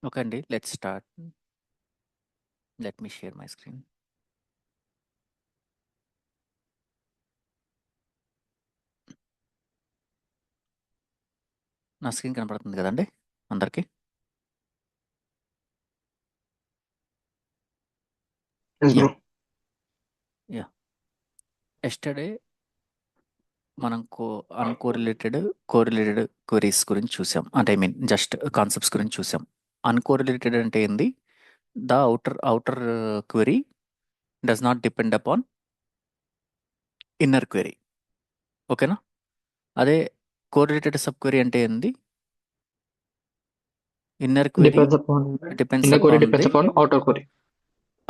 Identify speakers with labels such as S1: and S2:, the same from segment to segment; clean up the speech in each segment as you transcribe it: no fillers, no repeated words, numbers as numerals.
S1: Okay అండి. Let's start. Let me share my screen. నా screen కనపడుతుంది కదండి అందరికీ?
S2: Yes,
S1: yeah
S2: bro.
S1: Yeah yesterday మనం అన్కోరిలేటెడ్ కోరిలేటెడ్ క్వెరీస్ గురించి చూసాం. అంటే ఐ మీన్ జస్ట్ కాన్సెప్ట్స్ గురించి చూసాం. అన్కోరిలేటెడ్ అంటే ఏంది? The outer query does not depend upon inner query. ఓకేనా? అదే కోరిలేటెడ్ సబ్ క్వెరీ అంటే ఏంది? Inner query
S2: Depends upon
S1: depends
S2: inner query
S1: upon
S2: depends
S1: the
S2: upon outer query.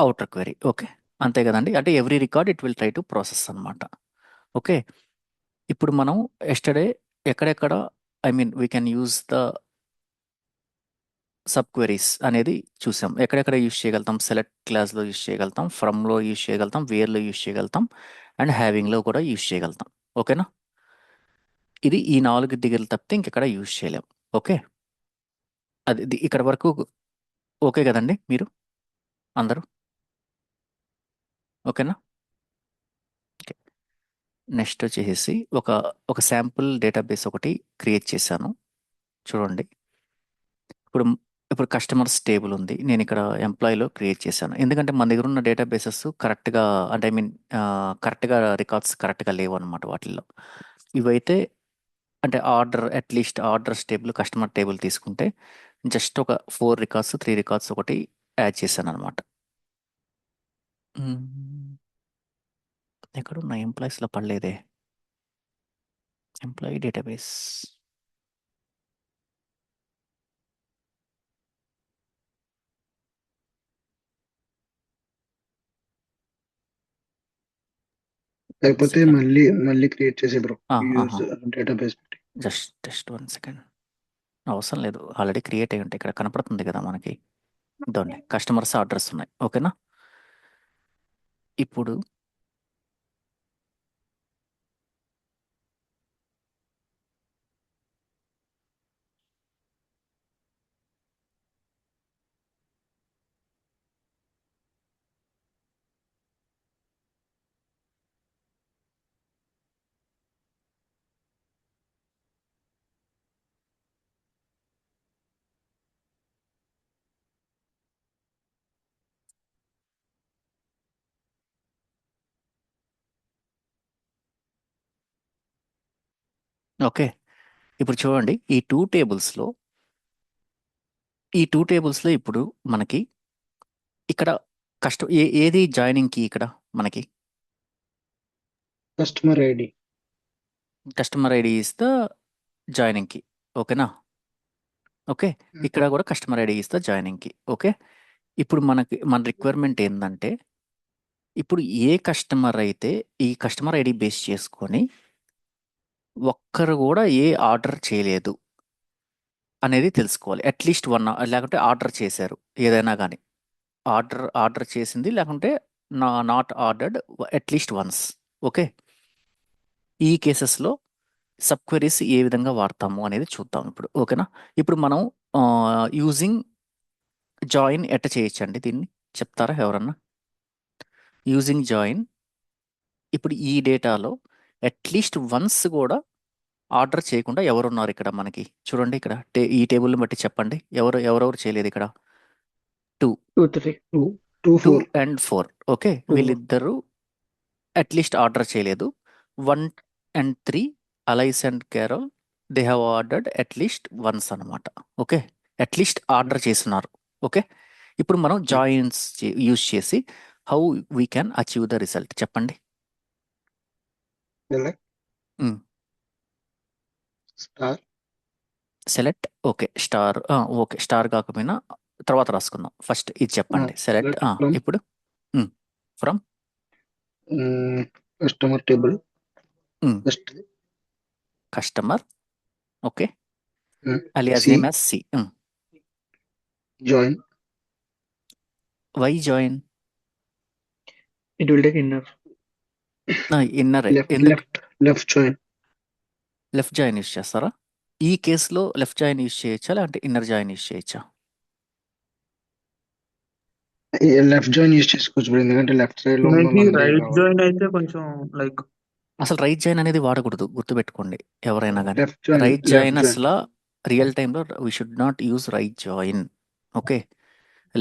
S1: Outer query. Okay, అంతే కదండి. అంటే every record it will try to process అనమాట. Okay, ఇప్పుడు మనం ఎస్టర్డే ఎక్కడెక్కడ I mean we can use the sub queries అనేది చూసాం. ఎక్కడెక్కడ యూజ్ చేయగలుగుతాం? సెలెక్ట్ క్లాస్లో యూజ్ చేయగలుగుతాం, ఫ్రమ్లో యూజ్ చేయగలుగుతాం, వేర్లో యూజ్ చేయగలుగుతాం, అండ్ హ్యావింగ్లో కూడా యూజ్ చేయగలుగుతాం. ఓకేనా? ఇది ఈ 4 డిగ్రీలు తప్పితే ఇంకెక్కడ యూజ్ చేయలేం. ఓకే, ఇక్కడ వరకు ఓకే కదండి మీరు అందరూ? ఓకేనా? ఓకే, నెక్స్ట్ వచ్చేసి ఒక శాంపుల్ డేటాబేస్ ఒకటి క్రియేట్ చేశాను. చూడండి. ఇప్పుడు ఇప్పుడు కస్టమర్స్ టేబుల్ ఉంది. నేను ఇక్కడ ఎంప్లాయీలో క్రియేట్ చేశాను. ఎందుకంటే మన దగ్గర ఉన్న డేటాబేసెస్ కరెక్ట్గా, అంటే ఐ మీన్ కరెక్ట్గా రికార్డ్స్ కరెక్ట్గా లేవు అనమాట వాటిల్లో. ఇవైతే అంటే at least orders table, customer table తీసుకుంటే జస్ట్ ఒక 4 రికార్డ్స్, 3 రికార్డ్స్ ఒకటి యాడ్ చేశాను అనమాట. ఎక్కడున్న ఎంప్లాయీస్లో పడలేదే. Employee database.
S2: లేకపోతే
S1: సెకండ్.
S2: మళ్ళీ క్రియేట్ చేసే bro use database.
S1: Just 1 second. అవసరం లేదు, ఆల్రెడీ క్రియేట్ అయ్యి ఉంటాయి. ఇక్కడ కనపడుతుంది కదా మనకి. ఇదండి, కస్టమర్స్ ఆర్డర్స్ ఉన్నాయి. ఓకేనా? ఇప్పుడు ఓకే, ఇప్పుడు చూడండి. ఈ టూ టేబుల్స్లో ఇప్పుడు మనకి ఇక్కడ ఏది జాయినింగ్ కి ఇక్కడ మనకి?
S2: Customer ID.
S1: Customer ID is the joining కి. ఓకేనా? ఓకే, ఇక్కడ కూడా customer ID is the joining కి. ఓకే, ఇప్పుడు మన రిక్వైర్మెంట్ ఏంటంటే, ఇప్పుడు ఏ కస్టమర్ అయితే ఈ కస్టమర్ ఐడి బేస్ చేసుకొని ఒక్కరు కూడా ఏ ఆర్డర్ చేయలేదు అనేది తెలుసుకోవాలి. అట్లీస్ట్ 1, లేకుంటే ఆర్డర్ చేశారు ఏదైనా కానీ. ఆర్డర్ చేసింది లేకుంటే not ordered at least once. Okay, ఈ కేసెస్లో సబ్ క్వెరీస్ ఏ విధంగా వాడతాము అనేది చూద్దాం ఇప్పుడు. ఓకేనా? ఇప్పుడు మనం యూజింగ్ జాయిన్ ఎట్ట చేయొచ్చండి దీన్ని చెప్తారా ఎవరన్నా? యూజింగ్ జాయిన్ ఇప్పుడు ఈ డేటాలో అట్లీస్ట్ వన్స్ కూడా ఆర్డర్ చేయకుండా ఎవరున్నారు ఇక్కడ మనకి? చూడండి, ఇక్కడ ఈ టేబుల్ని బట్టి చెప్పండి, ఎవరెవరు చేయలేదు ఇక్కడ? 2
S2: 2 3 2 2
S1: 2
S2: 4
S1: అండ్ 4. ఓకే,
S2: 4.
S1: వీళ్ళిద్దరూ అట్లీస్ట్ ఆర్డర్ చేయలేదు. 1 and 3, Alice and Carol, they have ordered at least once అనమాట. ఓకే, అట్లీస్ట్ ఆర్డర్ చేస్తున్నారు. ఓకే, ఇప్పుడు మనం జాయిన్స్ యూజ్ చేసి how we can achieve the result చెప్పండి.
S2: Star
S1: select. Okay, star. Okay, star కాకపోయినా తర్వాత రాసుకుందాం. ఫస్ట్ ఇది చెప్పండి. సెలెక్ట్.
S2: ఫ్రమ్
S1: ఇప్పుడు from
S2: customer table first
S1: customer. Okay, alias
S2: C
S1: name as C.
S2: Join.
S1: Why join?
S2: It will take inner
S1: inner.
S2: Left
S1: ఎందుకు
S2: left left join.
S1: Left join use చేస్తారా? ఈ కేసులో లెఫ్ట్ జాయిన్ యూస్ చేయొచ్చా లేదంటే inner join use చేయొచ్చా?
S2: Left join use చేసుకోవచ్చు bro, ఎందుకంటే left side లో ఉన్న
S3: మేబీ
S2: మనది
S3: రైట్
S2: కాబట్టి.
S3: జాయిన్ అయితే కొంచెం లైక్
S1: అసలు రైట్ జాయిన్ అనేది వాడకూడదు, గుర్తుపెట్టుకోండి ఎవరైనా కానీ.
S2: Left join,
S1: right
S2: left
S1: join
S2: join.
S1: అసలు రియల్ టైంలో we should not use right join. Okay,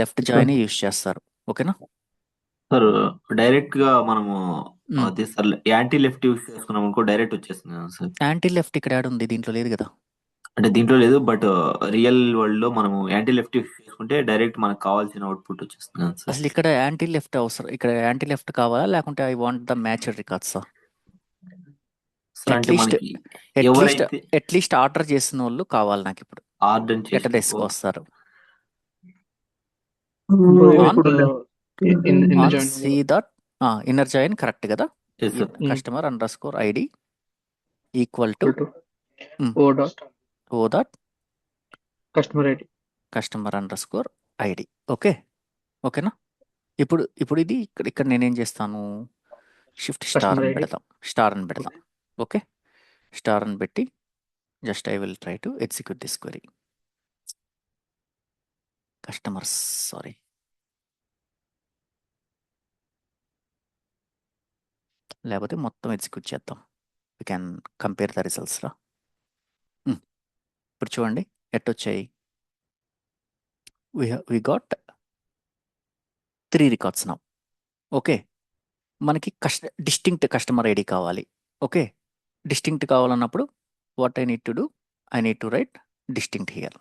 S1: left join use చేస్తారు. ఓకేనా.
S4: సార్ డైరెక్ట్ గా మనము
S1: మ్.
S4: అదే సార్ యాంటీ లెఫ్ట్ యూస్ చేసుకున్నాం అనుకో డైరెక్ట్ వచ్చేస్తుంది కదా సార్.
S1: యాంటీ లెఫ్ట్ ఇక్కడ యాడ్ ఉంది, దీంట్లో లేదు కదా.
S4: అంటే దీంట్లో లేదు, బట్ రియల్ వరల్డ్ లో మనము యాంటీ లెఫ్ట్ యూస్ చేసుకుంటే డైరెక్ట్ మనకు కావాల్సిన అవుట్పుట్ వచ్చేస్తుంది కదా సార్.
S1: అసలు ఇక్కడ యాంటీ లెఫ్ట్ అవసరం, ఇక్కడ యాంటీ లెఫ్ట్ కావాలా లేకుంటే I want the matched records?
S4: Sir అంటే
S1: అట్లీస్ట్
S4: మనకి ఎవరైతే
S1: అట్లీస్ట్ ఆర్డర్ చేసిన వాళ్ళు కావాలి నాకు ఇప్పుడు.
S4: ఆర్డర్
S1: ఎట్ట డెస్క్ వస్తారు
S3: ఇప్పుడు
S2: in
S1: on
S2: join
S1: C that inner join correct కదా.
S4: Sir
S1: customer underscore ID equal to
S2: O dot
S1: O that
S2: customer ID.
S1: Customer underscore ID. Okay, ఓకేనా. ఇప్పుడు ఇది ఇక్కడ నేనేం చేస్తాను, షిఫ్ట్ స్టార్
S2: Customer
S1: అని
S2: ID.
S1: పెడతాం, స్టార్ అని పెడతాం. ఓకే, స్టార్ అని పెట్టి just I will try to execute this query. Customers, sorry, లేకపోతే మొత్తం ఎగ్జిక్యూట్ చేద్దాం. We can compare the results రా. ఇప్పుడు చూడండి ఎట్టొచ్చాయి. We got 3 records now. Okay, మనకి డిస్టింక్ట్ కస్టమర్ ఐడి కావాలి. ఓకే, డిస్టింక్ట్ కావాలన్నప్పుడు what I need to do, I need to write distinct here.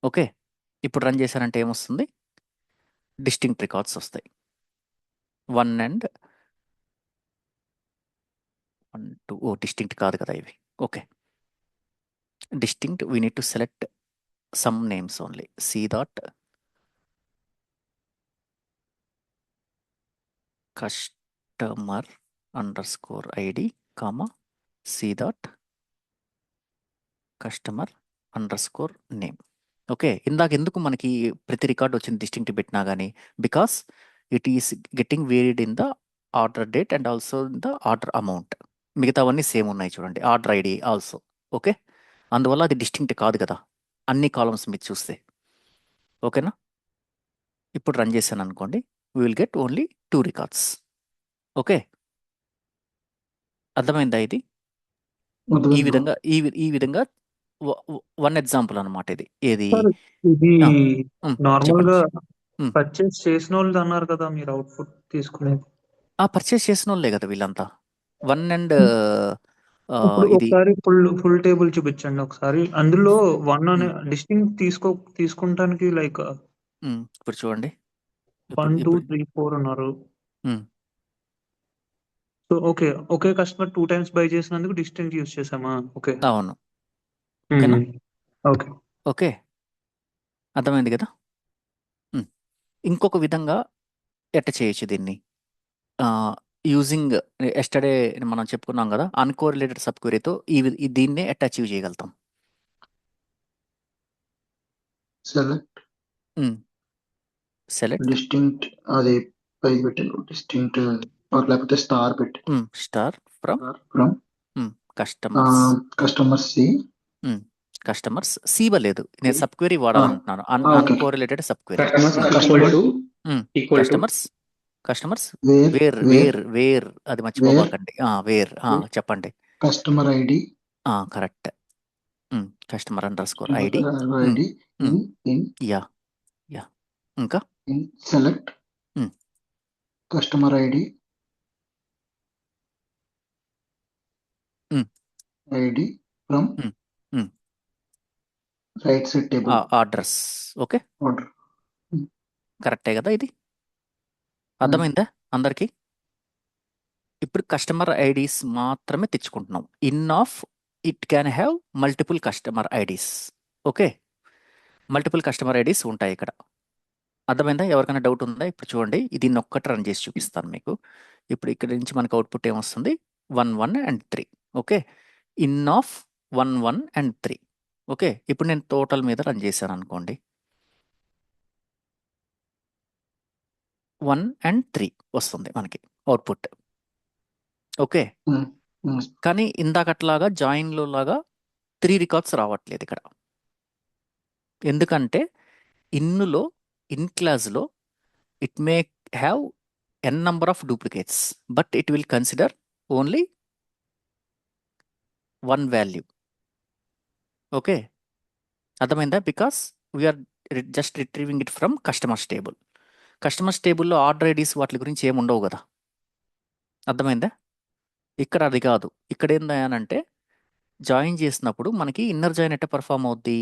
S1: Okay, ఇప్పుడు రన్ చేశారంటే ఏమొస్తుంది, డిస్టింక్ట్ రికార్డ్స్ వస్తాయి. 1 and 1 2. ఓ డిస్టింక్ట్ కాదు కదా ఇవి. Okay, distinct we need to select some names only. C dot customer underscore ID comma C dot customer underscore name. Okay, ఇందాక ఎందుకు మనకి ప్రతి రికార్డ్ వచ్చింది డిస్టింక్ట్ పెట్టినా కానీ, because it is getting varied in the order date and also in the order amount. మిగతావన్నీ same ఉన్నాయి చూడండి, ఆర్డర్ ఐడి ఆల్సో. ఓకే, అందువల్ల అది డిస్టింక్ట్ కాదు కదా అన్ని కాలమ్స్ మీరు చూస్తే. ఓకేనా, ఇప్పుడు రన్ చేశాను అనుకోండి, we will get only 2 records. Okay, అర్థమైందా ఇది? ఈ విధంగా ఈ విధంగా 1 ఎగ్జాంపుల్ అనమాట ఇది. ఏది
S3: సార్ ఇది నార్మల్
S1: చెప్పండి.
S3: గా పర్చేస్ చేసిన వాళ్ళు అన్నారు కదా మీరు అవుట్పుట్ తీసుకునేది.
S1: పర్చేస్ చేసిన వాళ్ళే కదా వీళ్ళంతా. 1 అండ్
S3: ఇప్పుడు
S1: ఇది
S3: ఒకసారి ఫుల్ టేబుల్ చూపించండి ఒకసారి. అందులో 1 అనే డిస్టింక్ట్ తీసుకుంటానికి లైక్
S1: ఇప్పుడు చూడండి
S3: 1 2
S1: ఇప్పుడు
S3: 3 4 ఉన్నారు.
S1: ఉమ్,
S3: సో ఒకే కస్టమర్ 2 టైమ్స్ బై చేసినందుకు డిస్టింక్ట్ యూస్ చేసామా? ఓకే,
S1: అవును. ఓకేనా,
S3: ఓకే.
S1: ఓకే, అర్థమైంది కదా. ఇంకొక విధంగా ఎట్ట చేయొచ్చు దీన్ని, యూజింగ్ ఎస్టర్డే మనం చెప్పుకున్నాం కదా అన్కోరిలేటెడ్ సబ్ క్వెరీతో దీన్నే ఎట్ట అచీవ్ చేయగలుగుతాం. సెలెక్ట్
S2: డిస్టింక్ట్ అది పైకి పెట్టాను, డిస్టింక్ట్ లేకపోతే స్టార్ పెట్టి
S1: star from
S2: from
S1: customers.
S2: Customers
S1: C లేదు, నేను సబ్ క్వెరీ వాడాలంటున్నాను. Uncorrelated subquery. Customers where అది మర్చిపోబాకండి. వేర్ చెప్పండి.
S2: Customer ID
S1: correct. Customer underscore ID.
S2: ID
S1: yeah ఇంకా
S2: select customer ID ID from right side table
S1: orders. Okay,
S2: order.
S1: కరెక్టే కదా ఇది? అర్థమైందా అందరికి? ఇప్పుడు కస్టమర్ ఐడీస్ మాత్రమే తెచ్చుకుంటున్నాం. It can have multiple customer IDs. Okay, multiple customer IDs ఉంటాయి ఇక్కడ. అర్థమైందా? ఎవరికైనా డౌట్ ఉందా? ఇప్పుడు చూడండి, దీన్ని ఒక్కటి రన్ చేసి చూపిస్తాను మీకు. ఇప్పుడు ఇక్కడ నుంచి మనకు అవుట్పుట్ ఏమొస్తుంది, 1 1 and 3. Okay, 1 1 and 3. ఓకే, ఇప్పుడు నేను టోటల్ మీద రన్ చేశాను అనుకోండి, 1 and 3 వస్తుంది మనకి అవుట్పుట్. ఓకే, కానీ ఇందాకట్లాగా జాయిన్లో లాగా 3 రికార్డ్స్ రావట్లేదు ఇక్కడ. ఎందుకంటే ఇన్ క్లాజ్లో it may have n number of duplicates, but it will consider only one value. Okay, అర్థమైందా? Because we are just retrieving it from customers table. Customers టేబుల్లో ఆర్డర్ ఐడీస్ వాటి గురించి ఏమి ఉండవు కదా, అర్థమైందా? ఇక్కడ అది కాదు. ఇక్కడ ఏందనంటే జాయిన్ చేసినప్పుడు మనకి ఇన్నర్ జాయిన్ ఎట్ట పర్ఫామ్ అవుద్ది?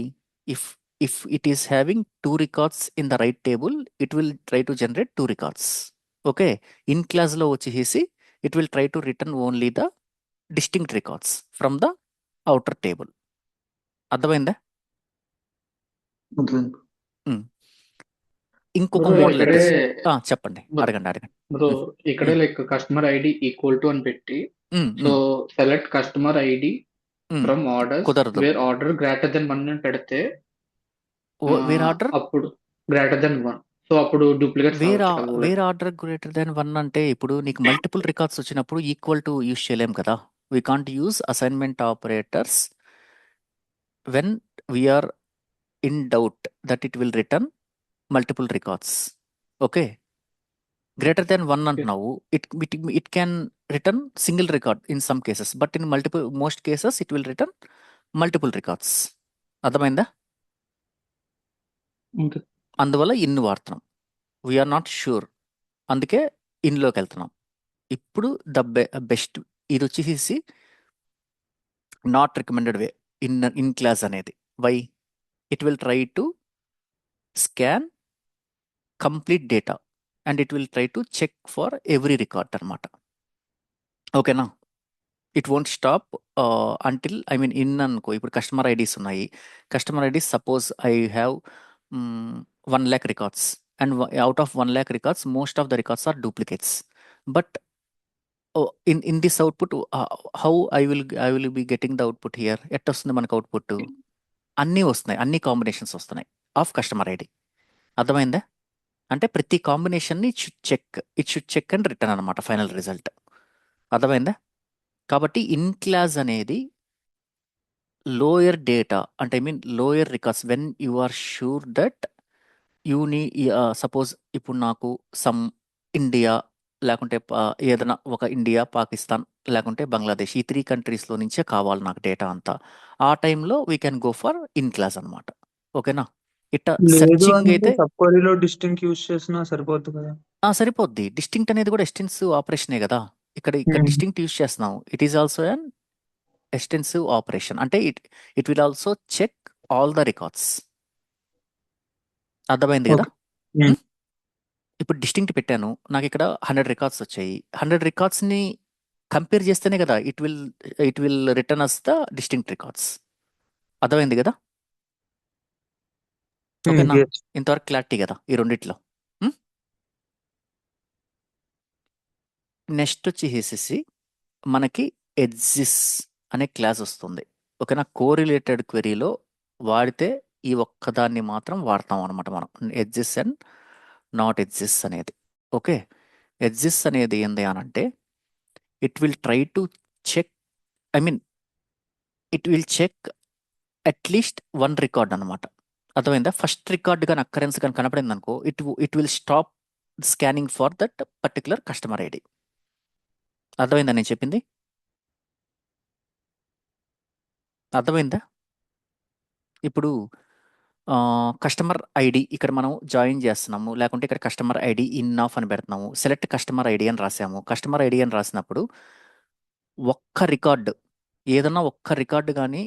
S1: If if it is having 2 records in the right table, it will try to generate 2 records. Okay, in క్లాస్లో వచ్చేసి it will try to return only the distinct records from the outer table. అర్థమైందా?
S2: అర్థమైంది.
S1: ఇంకొక
S5: bro
S1: mode
S5: ఇక్కడే
S1: చెప్పండి,
S5: bro
S1: అడగండి.
S5: Bro ఇక్కడే
S1: మ్మ్.
S5: Like customer ID equal to అని పెట్టి
S1: మ్మ్,
S5: so
S1: hmm,
S5: select customer ID
S1: hmm.
S5: From orders
S1: కుదరదు.
S5: వేర్ ఆర్డర్ గ్రేటర్ దెన్ 1 అని పెడితే
S1: వేర్ ఆర్డర్
S5: అప్పుడు గ్రేటర్ దెన్ 1 సో అప్పుడు డూప్లికేట్స్ రావచ్చు కదా ఊళ్ళో.
S1: వేర్ ఆర్డర్ గ్రేటర్ దెన్ 1 అంటే ఇప్పుడు నీకు మల్టిపుల్ రికార్డ్స్ వచ్చినప్పుడు ఈక్వల్ టు యూజ్ చేయలేం కదా. We can't use assignment operators when we're in doubt that it will return multiple records. Okay, greater than 1 అంటున్నావు, it can return single record in some cases, but in most cases it will return multiple records. అర్థమైందా?
S5: Okay.
S1: అందువల్ల in వాడుతున్నాం. We're not sure, అందుకే ఇన్లోకి వెళ్తున్నాం. ఇప్పుడు the best ఇది వచ్చేసి not recommended way in clause అనేది. Why? It will try to scan complete data and it will try to check for every record అనమాట. ఓకేనా? It won't stop until in అనుకో. ఇప్పుడు కస్టమర్ ఐడీస్ ఉన్నాయి. Customer IDs suppose I have 1 lakh records and out of 1 lakh records most of the records are duplicates. But in this output, how I will be getting the output here? ఎట్ట వస్తుంది మనకు output? అన్నీ వస్తున్నాయి, అన్ని combinations వస్తున్నాయి of customer ID. అర్థమైందా? అంటే ప్రతి కాంబినేషన్ని it should check and return అనమాట ఫైనల్ రిజల్ట్. అర్థమైందా? కాబట్టి ఇన్ క్లాస్ అనేది లోయర్ డేటా అంటే lower records when you are sure that యూని సపోజ్ ఇప్పుడు నాకు సమ్ ఇండియా లేకుంటే ఏదైనా ఒక ఇండియా, పాకిస్తాన్ లేకుంటే బంగ్లాదేశ్, ఈ 3 కంట్రీస్లో నుంచే కావాలి నాకు డేటా అంతా. ఆ టైంలో we can go for in class అనమాట. ఓకేనా? ఇట్లా
S3: లేదు
S1: సెర్చింగ్
S3: అంటే
S1: అయితే
S3: సబ్ క్వరీలో డిస్టింక్ట్ యూజ్ చేసినా సరిపోద్ది కదా.
S1: సరిపోద్ది. డిస్టింక్ట్ అనేది కూడా ఎక్స్టెన్సివ్ ఆపరేషనే కదా. ఇక్కడ డిస్టింక్ట్ యూజ్ చేస్తున్నాం. It is also an extensive operation. అంటే it will also check all the records. అర్థమైంది కదా?
S3: Okay.
S1: ఉమ్? ఇప్పుడు డిస్టింక్ట్ పెట్టాను, నాకు ఇక్కడ 100 రికార్డ్స్ వచ్చాయి. 100 రికార్డ్స్ని కంపేర్ చేస్తేనే కదా it will return us the distinct records. అర్థమైంది కదా? ఓకేనా?
S3: Yes.
S1: ఇంతవరకు క్లారిటీ కదా ఈ రెండిట్లో? నెక్స్ట్ వచ్చేసేసి మనకి ఎడ్జిస్ అనే క్లాస్ వస్తుంది. ఓకేనా? కోరిలేటెడ్ క్వెరీలో వాడితే ఈ ఒక్కదాన్ని మాత్రం వాడతాం అనమాట మనం, ఎడ్జిస్ అండ్ నాట్ ఎడ్జిస్ అనేది. ఓకే, ఎడ్జిస్ అనేది ఏంది అనంటే it will try to check it will check at least 1 record అనమాట. అర్థమైందా? ఫస్ట్ రికార్డ్ కానీ అక్కరెన్స్ కానీ కనపడింది అనుకో, it will stop scanning for that particular customer ID. అర్థమైందా నేను చెప్పింది? అర్థమైందా? ఇప్పుడు కస్టమర్ ఐడి ఇక్కడ మనం జాయిన్ చేస్తున్నాము, లేకుంటే ఇక్కడ కస్టమర్ ఐడి ఇన్ ఆఫ్ అని పెడుతున్నాము, సెలెక్ట్ కస్టమర్ ఐడి అని రాసాము. కస్టమర్ ఐడి అని రాసినప్పుడు ఒక్క రికార్డు, ఏదన్నా ఒక్క రికార్డు కానీ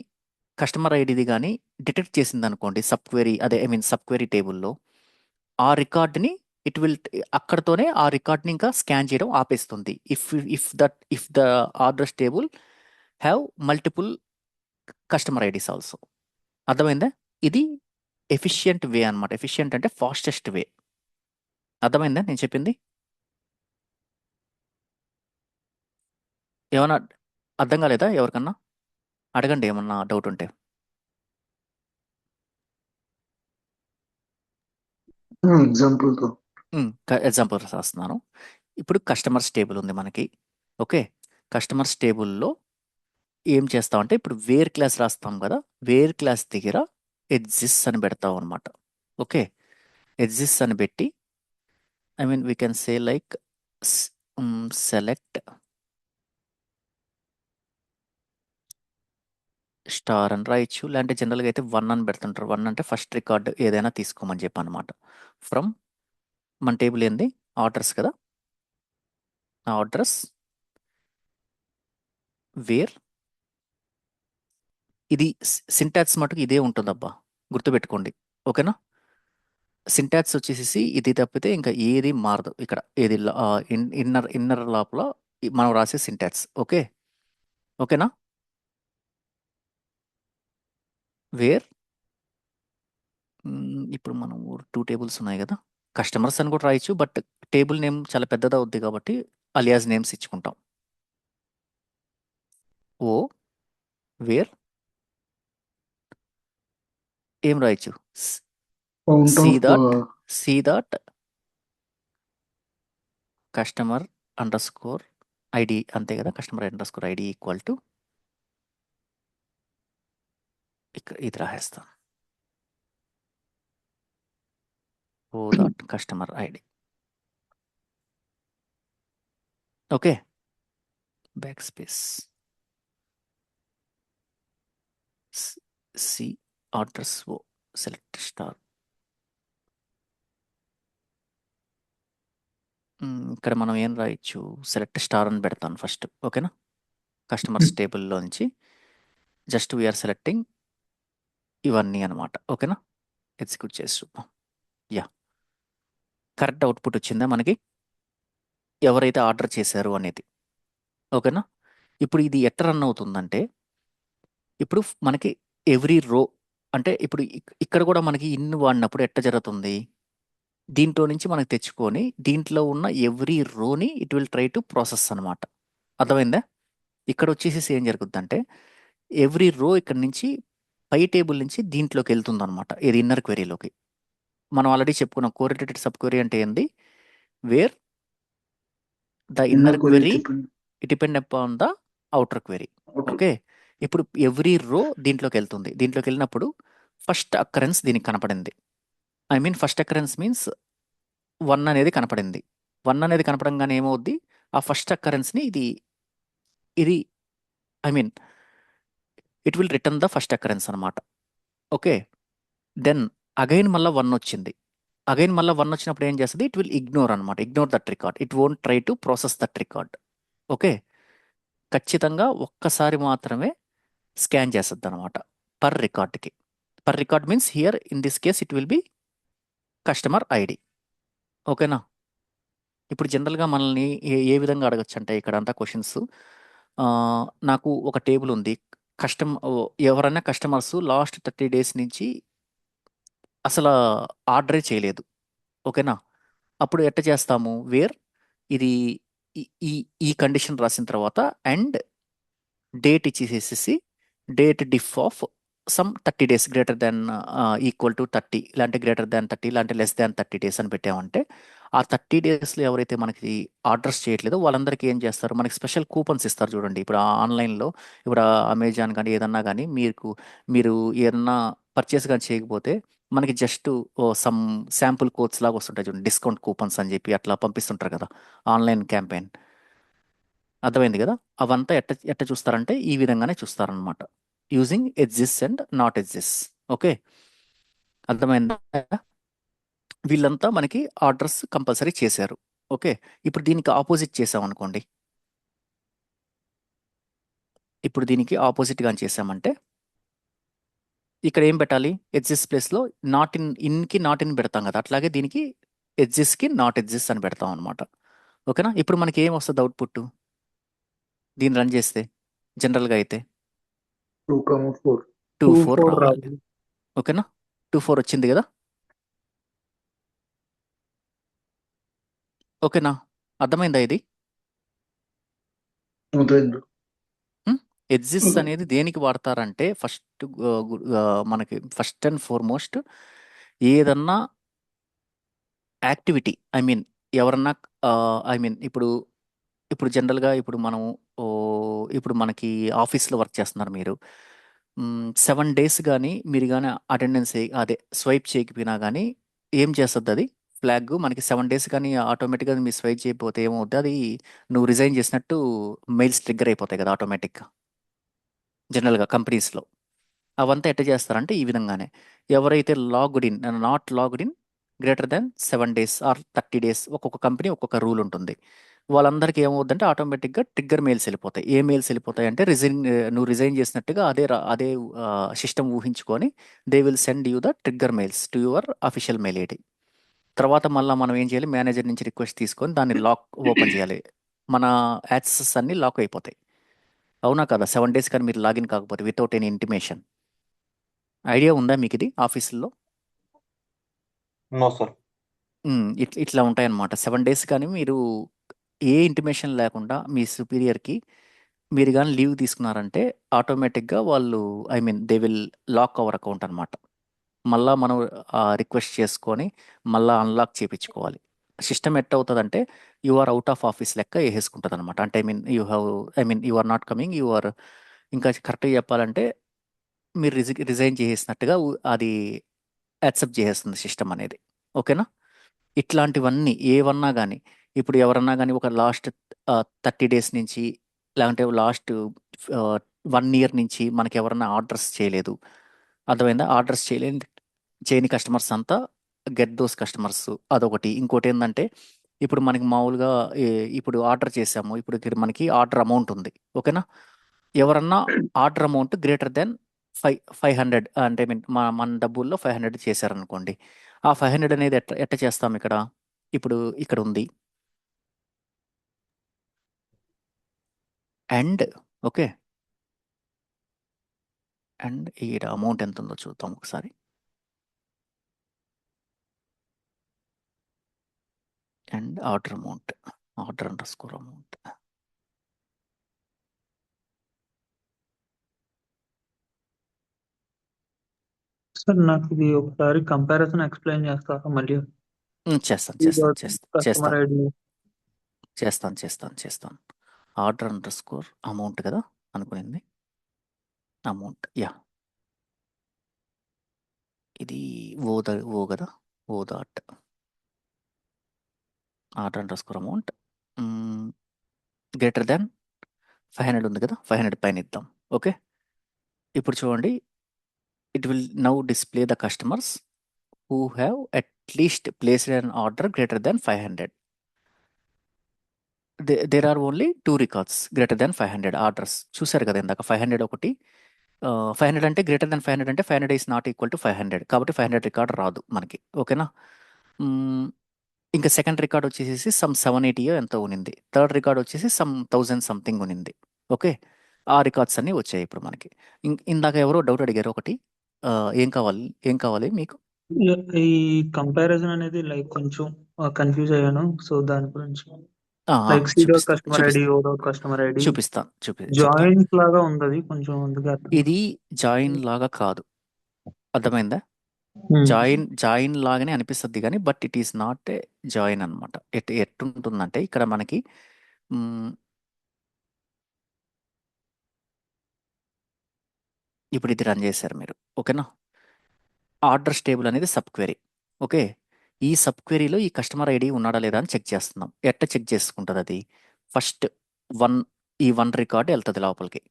S1: కస్టమర్ ఐడిది కానీ డిటెక్ట్ చేసింది అనుకోండి సబ్ క్వెరీ టేబుల్లో, ఆ రికార్డ్ని ఇట్ విల్ అక్కడతోనే ఆ రికార్డ్ని ఇంకా స్కాన్ చేయడం ఆపేస్తుంది. If the orders table have multiple customer IDs also. అర్థమైందా? ఇది ఎఫిషియంట్ వే అనమాట. ఎఫిషియంట్ అంటే ఫాస్టెస్ట్ వే. అర్థమైందా నేను చెప్పింది? ఏమన్నా అర్థం కాలేదా ఎవరికన్నా? అడగండి ఏమన్నా డౌట్ ఉంటే.
S2: ఎగ్జాంపుల్తో
S1: ఎగ్జాంపుల్ రాస్తున్నాను. ఇప్పుడు కస్టమర్స్ టేబుల్ ఉంది మనకి. ఓకే, కస్టమర్స్ టేబుల్లో ఏం చేస్తామంటే ఇప్పుడు వేర్ క్లాస్ రాస్తాం కదా, వేర్ క్లాస్ దగ్గర ఎడ్జిస్ అని పెడతాం అనమాట. ఓకే, ఎడ్జిస్ అని పెట్టి I mean, we can say like select star అని రాయొచ్చు. లేదంటే జనరల్‌గా అయితే 1 అని పెడుతుంటారు. 1 అంటే ఫస్ట్ రికార్డ్ ఏదైనా తీసుకోమని చెప్పనమాట. ఫ్రమ్ మన టేబుల్ ఏంది? ఆర్డర్స్ కదా! ఆ ఆర్డర్స్ వేర్ ఇది సింటాక్స్ మటుకు ఇదే ఉంటుందబ్బా! గుర్తుపెట్టుకోండి. ఓకేనా? సింటాక్స్ వచ్చేసేసి ఇది తప్పితే ఇంకా ఏది మారదు ఇక్కడ. ఏది ఇన్నర్ లోపల మనం రాసే సింటాక్స్. ఓకే. ఓకేనా? వేర్ ఇప్పుడు మనం 2 టేబుల్స్ ఉన్నాయి కదా! కస్టమర్స్ అని కూడా రాయొచ్చు. బట్ టేబుల్ నేమ్ చాలా పెద్దదవుద్ది కాబట్టి అలియాస్ నేమ్స్ ఇచ్చుకుంటాం. ఓ వేర్ ఏం రాయొచ్చు?
S2: Count
S1: C
S2: of
S1: that customer underscore ID అంతే కదా! Customer underscore ID equal to ఇక్కడ ఇది రాసేస్తాం. O dot customer ID. Okay. Backspace. C orders O select star. ఇక్కడ మనం ఏం రాయొచ్చు? సెలెక్ట్ స్టార్ అని పెడతాను ఫస్ట్. ఓకేనా? కస్టమర్స్ టేబుల్‌లో నుంచి జస్ట్ వి ఆర్ సెలెక్టింగ్ ఇవన్నీ అనమాట. ఓకేనా? ఎగ్జిక్యూట్ చేసి చూద్దాం. యాహ్! కరెక్ట్ అవుట్‌పుట్ వచ్చిందా మనకి? ఎవరైతే ఆర్డర్ చేశారు అనేది. ఓకేనా? ఇప్పుడు ఇది ఎట్ట రన్ అవుతుందంటే, ఇప్పుడు మనకి ఎవ్రీ రో అంటే ఇప్పుడు ఇక్కడ కూడా మనకి ఇన్ వాడినప్పుడు ఎట్ట జరుగుతుంది? దీంట్లో నుంచి మనకు తెచ్చుకొని దీంట్లో ఉన్న ఎవ్రీ రోని it will try to process అనమాట. అర్థమైందా? ఇక్కడ వచ్చేసేసి ఏం జరుగుద్దంటే, ఎవ్రీ రో ఇక్కడి నుంచి పై టేబుల్ నుంచి దీంట్లోకి వెళ్తుందనమాట. ఏది ఇన్నర్ క్వెరీలోకి. మనం ఆల్రెడీ చెప్పుకున్నాం కోరిలేటెడ్ సబ్ క్వెరీ అంటే ఏంది? Wear the inner query depend upon the outer query.
S2: Okay.
S1: Okay. ఇప్పుడు ఎవ్రీ రో దీంట్లోకి వెళ్తుంది. దీంట్లోకి వెళ్ళినప్పుడు ఫస్ట్ అక్కరెన్స్ దీనికి కనపడింది. I mean first occurrence means 1 అనేది కనపడింది. 1 అనేది కనపడంగానే ఏమవుద్ది? ఆ ఫస్ట్ అక్కరెన్స్‌ని ఇది I mean it will return the first occurrence అనమాట. ఓకే. దెన్ అగైన్ మళ్ళా 1 వచ్చింది. అగైన్ మళ్ళా 1 వచ్చినప్పుడు ఏం చేస్తది? ఇట్ విల్ ఇగ్నోర్ అనమాట. Ignore that record. It won't try to process that record. Okay. ఖచ్చితంగా ఒక్కసారి మాత్రమే స్కాన్ చేస్తదనమాట. పర్ రికార్డ్‌కి. Per record means here in this case it will be customer ID. ఓకేనా? ఇప్పుడు జనరల్‌గా మనల్ని ఏ విధంగా అడగొచ్చంటే ఇక్కడంతా క్వెషన్స్ నాకు ఒక టేబుల్ ఉంది. ఎవరైనా కస్టమర్స్ లాస్ట్ 30 డేస్ నుంచి అసల ఆర్డరే చేయలేదు. ఓకేనా? అప్పుడు ఎట్ట చేస్తాము? వేర్ ఇది ఈ ఈ ఈ కండిషన్ రాసిన తర్వాత అండ్ డేట్ ఇచ్చేసేసేసి date diff of some 30 days greater than equal to 30 లేదంటే గ్రేటర్ దాన్ 30 లేదంటే లెస్ దాన్ 30 డేస్ అని పెట్టామంటే ఆ 30 డేస్‌లో ఎవరైతే మనకి ఆర్డర్స్ చేయట్లేదో వాళ్ళందరికీ ఏం చేస్తారు? మనకి స్పెషల్ కూపన్స్ ఇస్తారు చూడండి. ఇప్పుడు ఆన్‌లైన్‌లో ఇప్పుడు అమెజాన్ గాని ఏదన్నా గాని మీరు ఏదన్నా పర్చేస్ గాని చేయకపోతే మనకి జస్ట్ సమ్ శాంపుల్ కోడ్స్ లాగా వస్తుంటాయి చూడండి. డిస్కౌంట్ కూపన్స్ అని చెప్పి అట్లా పంపిస్తుంటారు కదా! Online campaign. అర్థమైంది కదా! అవంతా ఎట్ట చూస్తారంటే ఈ విధంగానే చూస్తారనమాట. Using exists and not exists. Okay. అర్థమైందా? వీళ్ళంతా మనకి ఆర్డర్స్ కంపల్సరీ చేశారు. ఓకే. ఇప్పుడు దీనికి ఆపోజిట్ చేసామనుకోండి. ఇప్పుడు దీనికి ఆపోజిట్ గాని చేసామంటే ఇక్కడ ఏం పెట్టాలి? ఎడ్జెస్ ప్లేస్‌లో ఇన్‌కి నాట్ ఇన్ పెడతాం కదా! అట్లాగే దీనికి ఎడ్జెస్‌కి నాట్ ఎడ్జెస్ అని పెడతాం అనమాట. ఓకేనా? ఇప్పుడు మనకి ఏం వస్తది అవుట్‌పుట్? దీన్ని రన్ చేస్తే జనరల్‌గా అయితే
S2: 2,4.
S1: 2, 4
S3: 4
S1: రావాలి.
S3: రావాలి.
S1: ఓకేనా? 2, 4 వచ్చింది కదా! ఓకేనా? అర్థమైందా ఇది?
S2: అర్థమైంది.
S1: Edges
S2: okay.
S1: అనేది దేనికి వాడతారంటే ఫస్ట్ మనకి ఫస్ట్ అండ్ ఫార్‌మోస్ట్ ఏదన్నా యాక్టివిటీ ఐ మీన్ ఎవరన్నా ఐ మీన్ ఇప్పుడు జనరల్‌గా ఇప్పుడు మనం ఇప్పుడు మనకి ఆఫీస్‌లో వర్క్ చేస్తున్నారు మీరు. 7 డేస్ గాని మీరు గాని అటెండెన్స్ అదే స్వైప్ చేయకపోయినా గాని ఏం చేస్తదది? ఫ్లాగ్ మనకి 7 డేస్ కానీ ఆటోమేటిక్‌గా మీరు స్వైప్ చేయకపోతే ఏమవుద్ది, అది నువ్వు రిజైన్ చేసినట్టు మెయిల్స్ ట్రిగ్గర్ అయిపోతాయి కదా ఆటోమేటిక్‌గా జనరల్‌గా కంపెనీస్‌లో. అవంతా ఎట్ట చేస్తారంటే ఈ విధంగానే. ఎవరైతే not logged in greater than 7 days or 30 days, ఒక్కొక్క కంపెనీ ఒక్కొక్క రూల్ ఉంటుంది. వాళ్ళందరికీ ఏమవుద్దంటే ఆటోమేటిక్‌గా ట్రిగ్గర్ మెయిల్స్ వెళ్ళిపోతాయి. ఏ మెయిల్స్ వెళ్ళిపోతాయంటే నువ్వు రిజైన్ చేసినట్టుగా అదే సిస్టమ్ ఊహించుకొని they will send you the trigger mails to your official mail ID. తర్వాత మళ్ళా మనం ఏం చేయాలి, మేనేజర్ నుంచి రిక్వెస్ట్ తీసుకొని దాన్ని ఓపెన్ చేయాలి. మన యాక్సెస్ అన్నీ లాక్ అయిపోతాయి. అవునా కదా? 7 డేస్ కానీ మీరు లాగిన్ కాకపోతే వితౌట్ ఎనీ ఇంటిమేషన్. ఐడియా ఉందా మీకు ఇది ఆఫీసుల్లో?
S6: No sir.
S1: ఇట్లా ఉంటాయన్నమాట. 7 డేస్ కానీ మీరు ఏ ఇంటిమేషన్ లేకుండా మీ సుపీరియర్‌కి మీరు గాని లీవ్ తీసుకున్నారంటే ఆటోమేటిక్‌గా వాళ్ళు they will lock our account అనమాట. మళ్ళా మనం రిక్వెస్ట్ చేసుకొని మళ్ళా అన్లాక్ చేపించుకోవాలి. సిస్టమ్ ఎట్టవుతదంటే you are out of office లెక్క ఏసేసుకుంటదనమాట. అంటే యూ ఆర్ నాట్ కమింగ్, ఇంకా కరెక్ట్‌గా చెప్పాలంటే మీరు రిజైన్ చేసేసినట్టుగా అది యాక్సెప్ట్ చేసేస్తుంది సిస్టమ్ అనేది. ఓకేనా? ఇట్లాంటివన్నీ ఏవన్నా గానీ, ఇప్పుడు ఎవరన్నా గానీ ఒక లాస్ట్ 30 డేస్ నుంచి, లేదంటే లాస్ట్ 1 ఇయర్ నుంచి మనకెవరన్నా ఆర్డర్స్ చేయలేదు. అర్థమైందా? ఆర్డర్స్ చేయని కస్టమర్స్ అంతా గెట్ దోస్ కస్టమర్స్ అదొకటి. ఇంకోటేందంటే, ఇప్పుడు మనకి మామూలుగా ఇప్పుడు ఆర్డర్ చేసాము. ఇప్పుడు ఇక్కడ మనకి ఆర్డర్ అమౌంట్ ఉంది. ఓకేనా? ఎవరన్నా ఆర్డర్ అమౌంట్ గ్రేటర్ దాన్ 500 అంటే మన డబ్బుల్లో 500 చేశారనుకోండి. ఆ 500 అనేది ఎట్ట చేస్తాం ఇక్కడ? ఇప్పుడు ఇక్కడ ఉంది. And okay. అండ్ ఈడ అమౌంట్ ఎంతుందో చూద్దాం ఒకసారి. And order amount. Order underscore amount.
S3: Sir నాకు ఇది ఒకసారి కంపారిజన్ ఎక్స్ప్లెయిన్ చేస్తారా మళ్ళీ? కస్టమర్ ఐడి
S1: చేస్తాను. ఆర్డర్ అండర్‌స్కోర్ అమౌంట్ కదా అనుకునింది. అమౌంట్ ఇది ఓ కదా, O dot order underscore amount greater than 500 ఉంది కదా, 500 పైన ఇద్దాం. ఓకే. ఇప్పుడు చూడండి, it will now display the customers who have at least placed an order greater than 500. There are only 2 records greater than 500 orders. చూసారు కదా ఇందాక 500 ఒకటి. 500 అంటే గ్రేటర్ దాన్ 500 అంటే 500 ఈస్ నాట్ ఈక్వల్ టు 500. కాబట్టి 500 రికార్డ్ రాదు మనకి. ఓకేనా? ఇంకా సెకండ్ రికార్డ్ వచ్చేసి సమ్ 780 ఎంతో ఉనింది. థర్డ్ రికార్డ్ వచ్చేసి సమ్ 1000 సంథింగ్ ఉనింది. ఓకే. ఆ రికార్డ్స్ అన్నీ వచ్చాయి ఇప్పుడు మనకి. ఇందాక ఎవరో డౌట్ అడిగారు ఒకటి. ఏం కావాలి మీకు?
S3: ఈ కంపారిజన్ అనేది లైక్ కొంచెం కన్ఫ్యూజ్ అయ్యాను. సో దాని గురించి like customer ID, customer ID
S1: చూపిస్తాను.
S3: జాయింట్ లాగా ఉంది. అది కొంచెం అందుకే
S1: ఇది జాయిన్ లాగా కాదు. అర్థమైందా? జాయిన్ లాగానే అనిపిస్తుంది కానీ but it is not a join అనమాట. ఎట్టుంటుందంటే ఇక్కడ మనకి ఇప్పుడు ఇది రన్ చేశారు మీరు. ఓకేనా? ఆర్డర్స్ టేబుల్ అనేది సబ్ క్వెరీ. ఓకే. ఈ సబ్ క్వెరీలో ఈ కస్టమర్ ఐడి ఉన్నాడా లేదా అని చెక్ చేస్తున్నాం. ఎట్ట చెక్ చేసుకుంటుంది అది? ఫస్ట్ ఈ 1 రికార్డు వెళ్తుంది లోపలికి.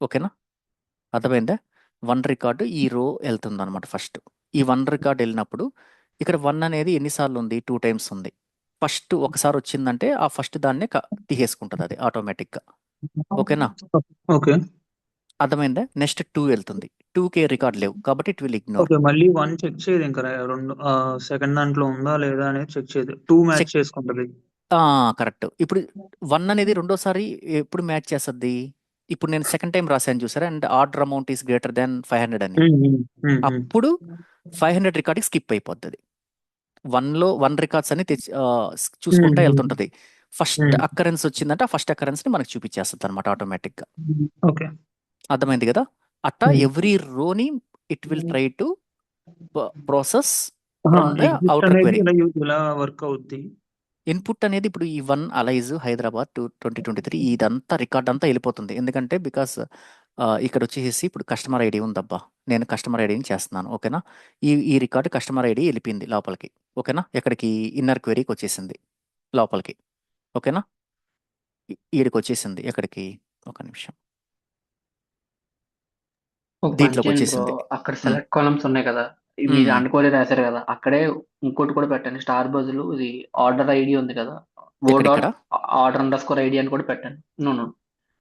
S1: ఓకేనా? అర్థమైందా? 1 రికార్డు ఈ రో వెళ్తుంది అనమాట ఫస్ట్. ఈ 1 రికార్డు వెళ్ళినప్పుడు ఇక్కడ 1 అనేది ఎన్నిసార్లు ఉంది? 2 టైమ్స్ ఉంది. ఫస్ట్ ఒకసారి వచ్చిందంటే ఆ ఫస్ట్ దాన్నే తీసేసుకుంటుంది అది ఆటోమేటిక్గా. ఓకేనా?
S3: ఓకే.
S1: అర్థమైందా? నెక్స్ట్ 2 వెళ్తుంది. 2కే రికార్డ్ లేవు కాబట్టి ఇట్ విల్ ఇగ్నోర్.
S3: ఓకే. మళ్ళీ 1 చెక్ చేయదు ఇంకా. రెండు సెకండ్ దాంట్లో ఉందా లేదా అనేది చెక్ చేయదు. 2 మ్యాచ్ చేసుకుంటది.
S1: కరెక్ట్. ఇప్పుడు 1 అనేది రెండోసారి ఎప్పుడు మ్యాచ్ చేస్తది? ఇప్పుడు నేను సెకండ్ టైం రాశాను చూసారా? And order amount is greater than 500 అని. అప్పుడు 500 రికార్డ్‌కి స్కిప్ అయిపోద్ది. 1 రికార్డ్స్ అన్ని చూసుకుంటా వెళ్తుంటది. ఫస్ట్ అక్కరెన్స్ వచ్చిందంటే ఆ ఫస్ట్ అక్కరెన్స్‌ని మనకు చూపించేస్తది అనమాట ఆటోమేటిక్‌గా.
S3: ఓకే.
S1: అర్థమైంది కదా? అట్టా ఎవ్రీ రోని it will try to process from the outer query.
S3: ఇలా వర్క్ అవుద్ది.
S1: ఇన్పుట్ అనేది ఇప్పుడు ఈ 1 అలైజ్ హైదరాబాద్ 2023 ఇదంతా రికార్డ్ అంతా వెళ్ళిపోతుంది. ఎందుకంటే బికాస్ ఇక్కడ వచ్చేసి ఇప్పుడు కస్టమర్ ఐడి ఉందబ్బా, నేను కస్టమర్ ఐడిని చేస్తున్నాను. ఓకేనా, ఈ రికార్డు కస్టమర్ ఐడి వెళ్ళిపోయింది లోపలికి. ఓకేనా, ఎక్కడికి ఇన్నర్ క్వెరీకి వచ్చేసింది లోపలికి. ఓకేనా, ఈడికి వచ్చేసింది ఎక్కడికి, ఒక నిమిషం,
S5: ఒక పని
S1: దీంట్లోకి
S5: చేయండి బ్రో,
S1: వచ్చేసింది.
S5: అక్కడ
S1: ఉమ్,
S5: సెలెక్ట్ కాలమ్స్ ఉన్నాయి కదా,
S1: ఉమ్,
S5: మీరు
S1: ఉమ్.
S5: అనుకోలే రాశారు కదా, అక్కడే ఇంకోటి కూడా పెట్టండి. స్టార్ బదులు ఇది ఆర్డర్ ఐడి ఉంది కదా, ఓ
S1: ఇక్కడ
S5: dot order under score ID అని కూడా పెట్టండి. నో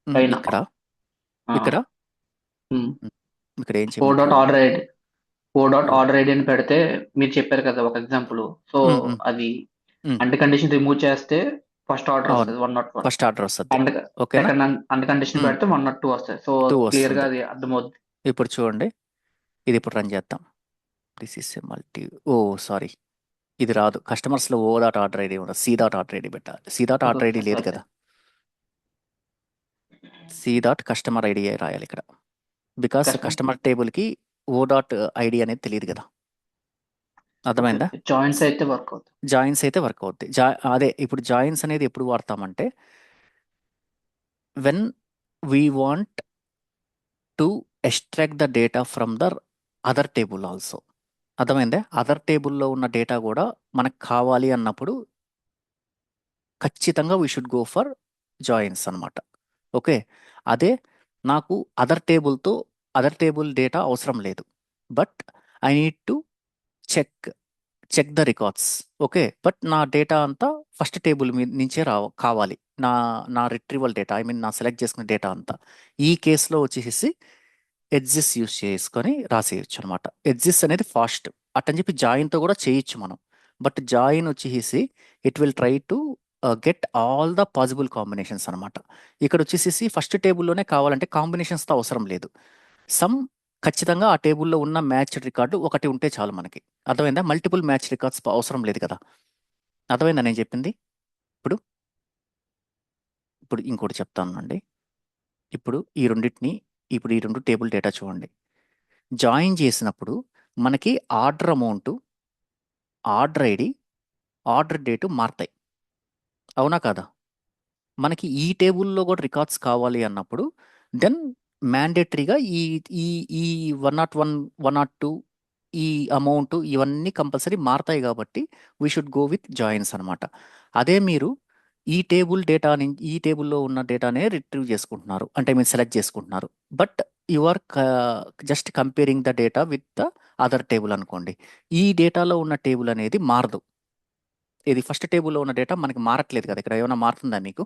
S5: పైన.
S1: ఇక్కడ ఇక్కడ ఉమ్, ఇక్కడ ఏం
S5: ఓ డాట్
S1: చేయమంటారు?
S5: ఆర్డర్ ఐడి, ఓ డాట్
S1: ఓ
S5: ఆర్డర్ ఐడి అని పెడితే మీరు చెప్పారు కదా ఒక ఎగ్జాంపుల్, సో
S1: ఉమ్, ఉమ్,
S5: అది
S1: ఉమ్.
S5: అండ్ కండిషన్ రిమూవ్ చేస్తే ఫస్ట్ ఆర్డర్
S1: అవును,
S5: వస్తుంది 101.
S1: ఫస్ట్ ఆర్డర్ వస్తుంది.
S5: అండ్
S1: ఓకేనా,
S5: సెకండ్ అండ్ కండిషన్ పెడితే 102 వస్తాయి. సో
S1: 2
S5: క్లియర్ గా
S1: వస్తుంది.
S5: అది అర్థమవుతుంది.
S1: ఇప్పుడు చూడండి, ఇది ఇప్పుడు రన్ చేద్దాం. This is multi, oh sorry, ఇది రాదు. కస్టమర్స్లో ఓ డాట్ ఆర్డర్ ఐడి ఉండదు, సి డాట్ ఆర్డర్ ఐడి పెట్టాలి. C dot order ID
S5: okay
S1: లేదు
S5: సార్.
S1: కదా, సి డాట్ కస్టమర్ ఐడి రాయాలి ఇక్కడ. బికాస్ కస్టమర్ టేబుల్కి ఓ డాట్ ఐడి అనేది తెలియదు కదా. అర్థమైందా?
S5: జాయింట్స్ అయితే వర్క్ అవుతుంది.
S1: జాయిన్స్ అయితే వర్క్ అవుద్ది. అదే ఇప్పుడు జాయిన్స్ అనేది ఎప్పుడు వాడతామంటే when we want to extract the data from the other table also. అర్థమైందా? అదర్ టేబుల్లో ఉన్న డేటా కూడా మనకు కావాలి అన్నప్పుడు ఖచ్చితంగా we should go for joins అనమాట. ఓకే, అదే నాకు అదర్ టేబుల్ డేటా అవసరం లేదు, but I need to check the records. Okay, but నా డేటా అంతా ఫస్ట్ టేబుల్ మీద నుంచే కావాలి, నా నా రిట్రీవల్ డేటా, ఐ మీన్ నా సెలెక్ట్ చేసుకున్న డేటా అంతా. ఈ కేసులో వచ్చేసి ఎడ్జిస్ యూస్ చేసుకొని రాసేయచ్చు అనమాట. ఎడ్జిస్ అనేది ఫాస్ట్ అట్టని చెప్పి జాయిన్తో కూడా చేయొచ్చు మనం. బట్ జాయిన్ వచ్చేసి it will try to get all the possible combinations అనమాట. ఇక్కడ వచ్చేసి ఫస్ట్ టేబుల్లోనే కావాలంటే కాంబినేషన్స్తో అవసరం లేదు. సమ్ ఖచ్చితంగా ఆ టేబుల్లో ఉన్న మ్యాచ్ రికార్డు ఒకటి ఉంటే చాలు మనకి. అర్థమైందా? మల్టిపుల్ మ్యాచ్ రికార్డ్స్ అవసరం లేదు కదా. అర్థమైందా నేను చెప్పింది? ఇప్పుడు ఇప్పుడు ఇంకోటి చెప్తాను అండి. ఇప్పుడు ఈ రెండు టేబుల్ డేటా చూడండి. జాయిన్ చేసినప్పుడు మనకి order amount, order ID, order date మారుతాయి. అవునా కాదా? మనకి ఈ టేబుల్లో కూడా రికార్డ్స్ కావాలి అన్నప్పుడు దెన్ మ్యాండేటరీగా ఈ ఈ ఈ 101, 102, ఈ అమౌంట్ ఇవన్నీ కంపల్సరీ మారుతాయి కాబట్టి we should go with joins అనమాట. అదే మీరు ఈ టేబుల్లో ఉన్న డేటానే రిట్రీవ్ చేసుకుంటున్నారు అంటే మీరు సెలెక్ట్ చేసుకుంటున్నారు, but you are just comparing the data with the other table అనుకోండి. ఈ డేటాలో ఉన్న టేబుల్ అనేది మారదు. ఇది ఫస్ట్ టేబుల్లో ఉన్న డేటా మనకి మారట్లేదు కదా, ఇక్కడ ఏమైనా మారుతుందా మీకు?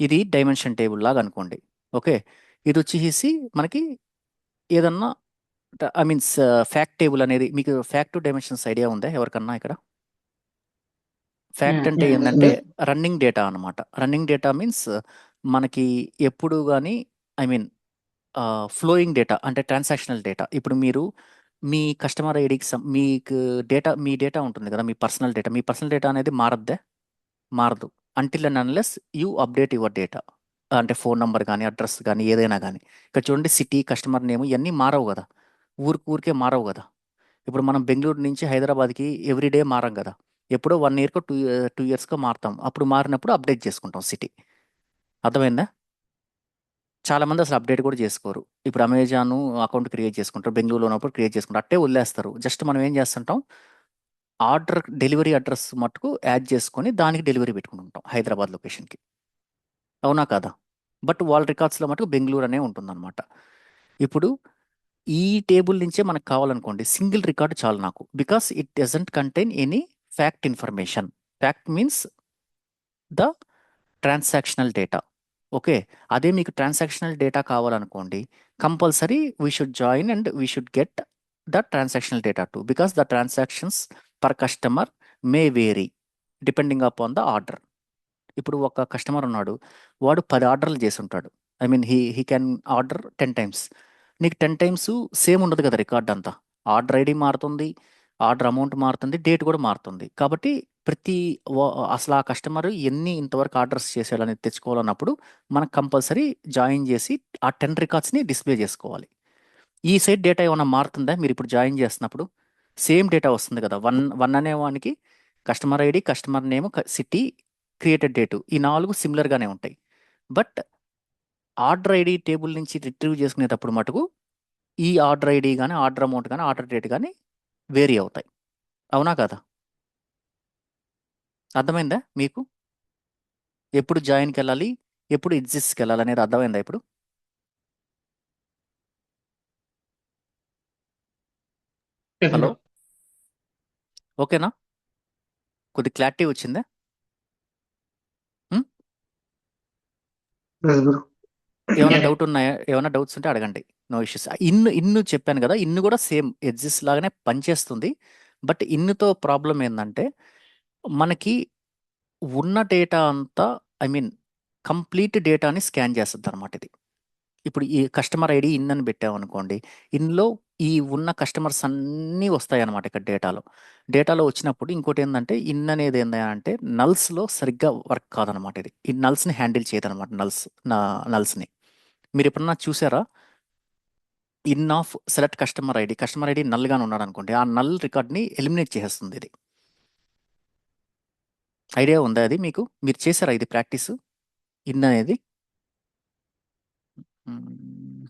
S1: ఇది డైమెన్షన్ టేబుల్ లాగా అనుకోండి. ఓకే, ఇది వచ్చేసి మనకి ఏదన్నా ఐ మీన్స్ ఫ్యాక్ట్ టేబుల్ అనేది, మీకు ఫ్యాక్ట్ డైమెన్షన్స్ ఐడియా ఉందా ఎవరికన్నా ఇక్కడ? ఫ్యాక్ట్ అంటే ఏంటంటే రన్నింగ్ డేటా అనమాట. రన్నింగ్ డేటా మీన్స్ మనకి ఎప్పుడు కానీ ఐ మీన్ ఫ్లోయింగ్ డేటా అంటే ట్రాన్సాక్షనల్ డేటా. ఇప్పుడు మీరు మీ కస్టమర్ ఐడికి మీకు మీ డేటా ఉంటుంది కదా, మీ పర్సనల్ డేటా అనేది మారదు until and unless you update your data. అంటే ఫోన్ నెంబర్ కానీ అడ్రస్ కానీ ఏదైనా కానీ. ఇక్కడ చూడండి, సిటీ, కస్టమర్ నేమ్ ఇవన్నీ మారవు కదా, ఊరికే మారవు కదా. ఇప్పుడు మనం బెంగళూరు నుంచి హైదరాబాద్కి ఎవ్రీడే మారం కదా, ఎప్పుడో 1 ఇయర్కో 2 ఇయర్స్కో మారుతాం. అప్పుడు మారినప్పుడు అప్డేట్ చేసుకుంటాం సిటీ. అర్థమైందా? చాలామంది అసలు అప్డేట్ కూడా చేసుకోరు. ఇప్పుడు అమెజాన్ అకౌంట్ క్రియేట్ చేసుకుంటారు, బెంగళూరులో ఉన్నప్పుడు క్రియేట్ చేసుకుంటారు, అట్టే వదిలేస్తారు. జస్ట్ మనం ఏం చేస్తుంటాం, ఆర్డర్ డెలివరీ అడ్రస్ మట్టుకు యాడ్ చేసుకొని దానికి డెలివరీ పెట్టుకుంటుంటాం హైదరాబాద్ లొకేషన్కి. అవునా కాదా? బట్ వాళ్ళ రికార్డ్స్లో మటుకు బెంగళూరు అనే ఉంటుందన్నమాట. ఇప్పుడు ఈ టేబుల్ నుంచే మనకు కావాలనుకోండి, సింగిల్ రికార్డు చాలు నాకు, because it doesn't contain any fact information. Fact means the transactional data. Okay, అదే మీకు ట్రాన్సాక్షనల్ డేటా కావాలనుకోండి, compulsory we should join and we should get the transactional data too, because the transactions per customer may vary depending upon the order. ఇప్పుడు ఒక customer ఉన్నాడు, వాడు 10 ఆర్డర్లు చేసి ఉంటాడు. I mean he can order 10 times. నీకు 10 times same ఉండదు కదా రికార్డ్ అంతా. ఆర్డర్ ఐడి మారుతుంది, ఆర్డర్ అమౌంట్ మారుతుంది, డేట్ కూడా మారుతుంది. కాబట్టి అసలు ఆ కస్టమర్ ఇంతవరకు ఆర్డర్స్ చేసేయాలని తెచ్చుకోవాలన్నప్పుడు మనకు కంపల్సరీ జాయిన్ చేసి ఆ 10 రికార్డ్స్ని డిస్ప్లే చేసుకోవాలి. ఈ సైడ్ డేటా ఏమైనా మారుతుందా? మీరు ఇప్పుడు జాయిన్ చేస్తున్నప్పుడు సేమ్ డేటా వస్తుంది కదా. వన్ అనేవానికి customer ID, customer name, city, created date, ఈ 4 సిమిలర్గానే ఉంటాయి. బట్ ఆర్డర్ ఐడి టేబుల్ నుంచి రిట్రీవ్ చేసుకునేటప్పుడు మటుకు ఈ ఆర్డర్ ఐడి కానీ ఆర్డర్ అమౌంట్ కానీ ఆర్డర్ డేట్ కానీ వేరీ అవుతాయి. అవునా కదా? అర్థమైందా మీకు? ఎప్పుడు జాయిన్కి వెళ్ళాలి, ఎప్పుడు ఎగ్జిస్ట్కి వెళ్ళాలి అనేది అర్థమైందా ఇప్పుడు?
S3: Yes,
S1: hello,
S3: bro.
S1: ఓకేనా? కొద్ది క్లారిటీ వచ్చిందా?
S2: Yes, bro.
S1: ఏమైనా
S3: Yeah.
S1: డౌట్ ఉన్నాయా? ఏమైనా డౌట్స్ ఉంటే అడగండి. No issues. ఇన్ను చెప్పాను కదా, ఇన్ను కూడా సేమ్ ఎగ్జిస్ట్ లాగానే పనిచేస్తుంది. బట్ ఇన్నుతో ప్రాబ్లం ఏంటంటే మనకి ఉన్న డేటా అంతా, ఐ మీన్ కంప్లీట్ డేటాని స్కాన్ చేస్తుంది అనమాట ఇది. ఇప్పుడు ఈ కస్టమర్ ఐడి ఇన్ అని పెట్టామనుకోండి, ఇన్లో ఈ ఉన్న కస్టమర్స్ అన్నీ వస్తాయి అనమాట ఇక్కడ డేటాలో వచ్చినప్పుడు ఇంకోటి ఏంటంటే ఇన్ అనేది ఏంటంటే నల్స్లో సరిగ్గా వర్క్ కాదనమాట ఇది. ఈ నల్స్ని హ్యాండిల్ చేయదనమాట, నల్స్ని. మీరు ఎప్పుడన్నా చూసారా? In of select customer ID నల్గానే ఉన్నాడు అనుకోండి, ఆ నల్ రికార్డ్ని ఎలిమినేట్ చేసేస్తుంది ఇది. ఐడియా ఉందా అది మీకు? మీరు చేశారా ఇది ప్రాక్టీస్, ఇన్ అనేది? మ్మ్.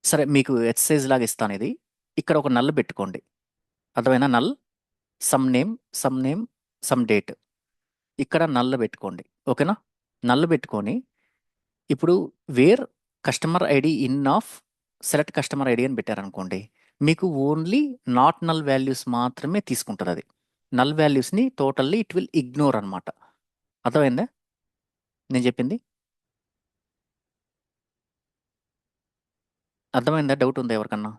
S1: సరే, మీకు ఎక్సర్సైజ్ లాగా ఇస్తాను ఇది. ఇక్కడ ఒక నల్ పెట్టుకోండి. అర్థమైనా? Null some name some date. ఇక్కడ నల్ పెట్టుకోండి. ఓకేనా? నల్ పెట్టుకొని ఇప్పుడు wear customer ID in of select customer ID అని పెట్టారనుకోండి, మీకు ఓన్లీ నాట్ నల్ వాల్యూస్ మాత్రమే తీసుకుంటుంది అది. నల్ వాల్యూస్ని టోటల్లీ ఇట్ విల్ ఇగ్నోర్ అనమాట. అర్థమైందా నేను చెప్పింది? అర్థమైందా? డౌట్ ఉందా ఎవరికన్నా?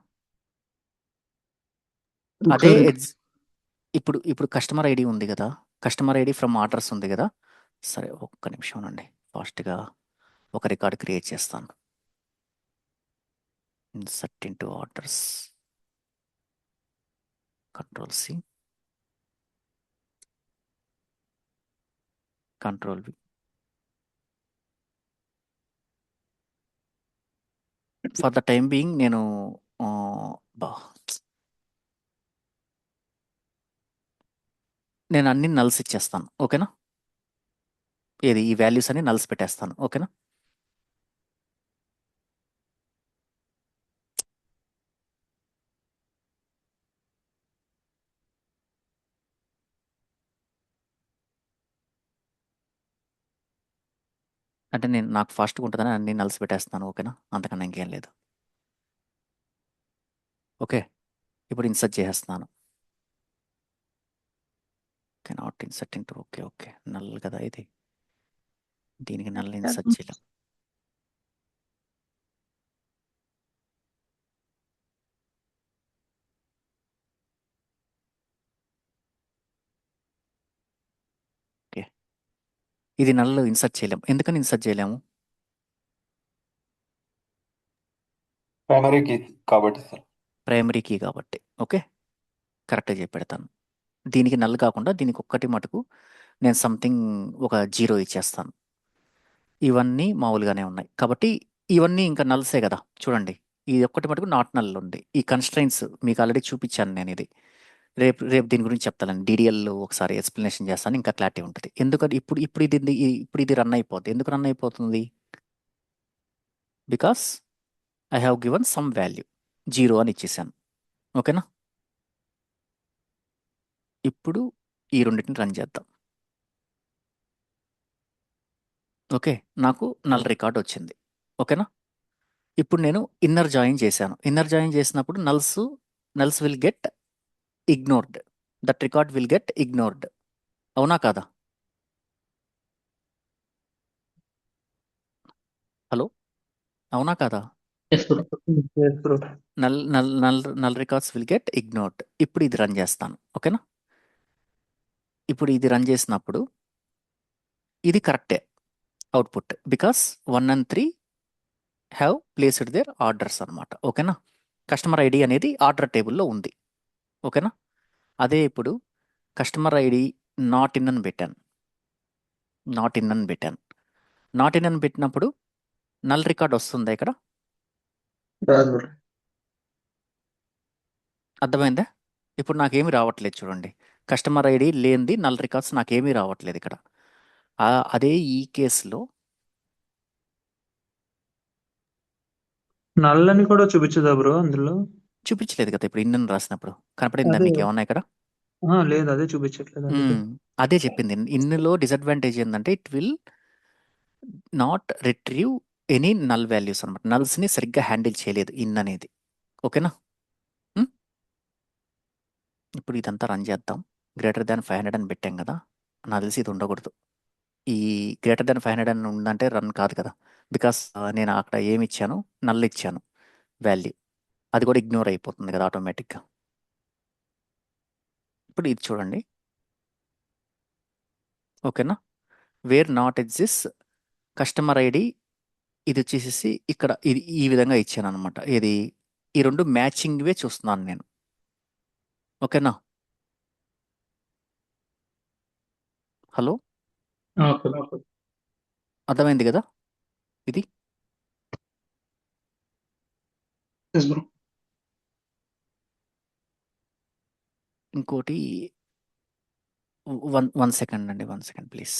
S1: అదే
S2: ఒకసారి
S1: ఇప్పుడు కస్టమర్ ఐడి ఉంది కదా, కస్టమర్ ఐడి ఫ్రమ్ ఆర్డర్స్ ఉంది కదా. సరే, ఒక్క నిమిషం అండి, ఫాస్ట్గా ఒక రికార్డ్ క్రియేట్ చేస్తాను. Insert into orders, control C, control V. For the time being నేను ఆ, బా నేను అన్ని నల్స్ ఇచ్చేస్తాను. ఓకేనా? ఏది ఈ వాల్యూస్ అన్ని నల్స్ పెట్టేస్తాను. ఓకేనా? అంటే నాకు ఫాస్ట్గా ఉంటుందని అన్ని నల్స్ పెట్టేస్తాను. ఓకేనా? అంతకన్నా ఇంకేం లేదు. ఓకే, ఇప్పుడు ఇన్సర్ట్ చేసేస్తున్నాను. Okay, not insert into, okay okay, null కదా ఇది, దీనికి నల్ ఇన్సర్ట్ చేయలేం. ఓకే, ఇది నల్ ఇన్సర్ట్ చేయలేం. ఎందుకని ఇన్సర్ట్ చేయలేము?
S6: ప్రైమరీ కీ కాబట్టి సార్.
S1: ప్రైమరీ కీ కాబట్టి. ఓకే, కరెక్ట్గా చెప్పెడతాను. దీనికి నల్ కాకుండా దీనికి ఒక్కటి మటుకు నేను సంథింగ్ ఒక 0 ఇచ్చేస్తాను. ఇవన్నీ మామూలుగానే ఉన్నాయి కాబట్టి ఇవన్నీ ఇంకా నల్సే కదా. చూడండి, ఇది ఒక్కటి మటుకు నాట్ నల్ ఉంది. ఈ కన్స్ట్రైన్స్ మీకు ఆల్రెడీ చూపించాను నేను ఇది. రేపు రేపు దీని గురించి చెప్తాను. డీడీఎల్లో ఒకసారి ఎక్స్ప్లెనేషన్ చేస్తాను, ఇంకా క్లారిటీ ఉంటుంది. ఎందుకంటే ఇప్పుడు ఇది రన్ అయిపోతుంది. ఎందుకు రన్ అయిపోతుంది? Because I have given some value 0 అని ఇచ్చేసాను. ఓకేనా? ఇప్పుడు ఈ రెండింటిని రన్ చేద్దాం. ఓకే, నాకు నల్ రికార్డ్ వచ్చింది. ఓకేనా? ఇప్పుడు నేను ఇన్నర్ జాయిన్ చేశాను. ఇన్నర్ జాయిన్ చేసినప్పుడు nulls will get ignored. That record will get ignored. అవునా కాదా? హలో, అవునా కాదా?
S5: Yes, bro.
S3: Yes, bro.
S1: Null records will get ignored. ఇప్పుడు ఇది రన్ చేస్తాను. ఓకేనా? ఇప్పుడు ఇది రన్ చేసినప్పుడు ఇది కరెక్టే output, because 1 and 3 have placed their orders అనమాట. ఓకేనా? కస్టమర్ ఐడి అనేది ఆర్డర్ టేబుల్లో ఉంది. ఓకేనా? అదే ఇప్పుడు కస్టమర్ ఐడి నాట్ ఇన్ అని పెట్టాను. నాట్ ఇన్ అని పెట్టినప్పుడు నల్ రికార్డ్ వస్తుందా ఇక్కడ?
S2: రాదు bro.
S1: అర్థమైందా? ఇప్పుడు నాకేమి రావట్లేదు చూడండి. కస్టమర్ ఐడి లేనిది నల్ రికార్డ్స్ నాకేమీ రావట్లేదు ఇక్కడ. అదే ఈ కేసులో
S3: నల్లని కూడా చూపించదా బ్రో అందులో?
S1: చూపించలేదు కదా ఇప్పుడు ఇన్ రాసినప్పుడు. కనపడిందా
S3: అదే
S1: మీకు ఏమన్నా ఇక్కడ?
S3: లేదు, అదే చూపించట్లేదు అందుకే.
S1: అదే చెప్పింది. ఇన్లో డిసడ్వాంటేజ్ ఏంటంటే it will not retrieve any null values అనమాట. నల్స్ని సరిగ్గా హ్యాండిల్ చేయలేదు ఇన్ అనేది. ఓకేనా? ఇప్పుడు ఇదంతా రన్ చేద్దాం. >500 అని పెట్టాం కదా, నాకు తెలిసి ఇది ఉండకూడదు. ఈ >500 అని ఉందంటే రన్ కాదు కదా, బికాస్ నేను అక్కడ ఏమి ఇచ్చాను, నల్ ఇచ్చాను వాల్యూ, అది కూడా ఇగ్నోర్ అయిపోతుంది కదా ఆటోమేటిక్గా. ఇప్పుడు ఇది చూడండి. ఓకేనా? Where not exist customer ID, ఇది వచ్చేసేసి ఇక్కడ ఇది ఈ విధంగా ఇచ్చాను అనమాట. ఇది ఈ రెండు మ్యాచింగ్వే చూస్తున్నాను నేను. ఓకేనా? హలో, అర్థమైంది కదా ఇది?
S2: Yes bro.
S1: ఇంకోటి వన్ సెకండ్ అండి, 1 second please.